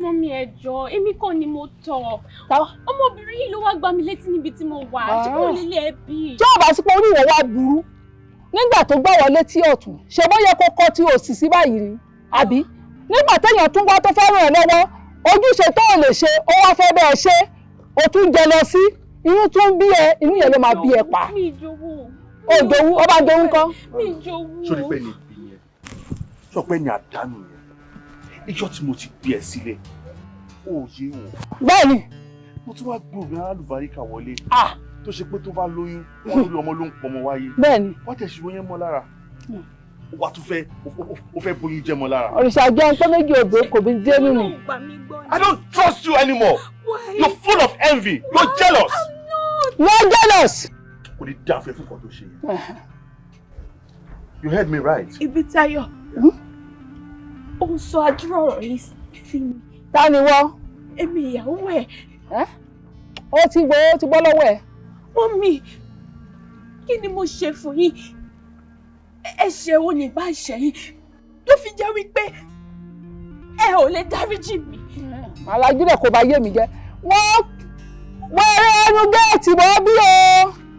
Mọ́mí ẹ jọ̀ọ́, èmi kọ́ ni mo tọ̀. Ọmọbìnrin yìí ló wá gbá mi létí níbi tí mo wà. Ṣé kò lílé ẹbí? Tí ó bá sí pé orí ìwọ wá burú nígbà tó gbá wọlé tí ọ̀tún ṣe bó yẹ kó kọ́ tí òsì sí báyìí ni àbí nígbà téèyàn tún wá tó fẹ́ràn ẹ lọ́wọ́ ojúṣe tó ò lè ṣe ó wá fẹ́ bẹ́ẹ̀ ṣe ó tún jẹ lọ sí inú tún bí ẹ inú yẹn ló máa bí ẹ pa. Mi ìjòwú. Òjòwú ó bá jowú kọ́. Mi ìjòwú. Sórí pé ní ìbí yẹn sọ pé ní àdánù yẹn ìjọ tí mo ti bí ẹ sílẹ̀ ó yé o. Bẹ́ẹ̀ni. Mo tún wá gbé obìnrin alálùbáríkà wọlé tó ṣe pé tó bá lóyún wọn lórí ọmọ ló ń pọmọ wáyé. Bẹ́ẹ̀ni. Wọ́n tẹ̀ ṣìwọ́ yẹn mọ́ lára wà tún fẹ́ ó fẹ́ bóyún jẹ́ mọ́ lára. Òrìṣà jẹ́ pé méjì òbí kò bí dé nínú. I don't trust you anymore. Why? You're full of envy. You're jealous. You're jealous. Kò ní dá fẹ́ fún kan tó ṣe yẹn. You heard me right. Ibitayo. Ó ń sọ àdúrà ọ̀rọ̀ yìí sí mi. Ta ni wọ́? Èmi ìyàwó ẹ̀. Ó ti gbọ́ lọ́wọ́ ẹ̀. Mọ́mí, kí ni mo ṣe fún yín? Ẹ̀ṣẹ̀ wo ni bá ṣẹ̀ yín tó fi jẹ́ wípé ẹ ò lè dáríjì mi? Màlájú rẹ̀ kò bá yé mi jẹ́. Wọ́n ẹrẹ́ ẹnu géètì mọ́ bí o.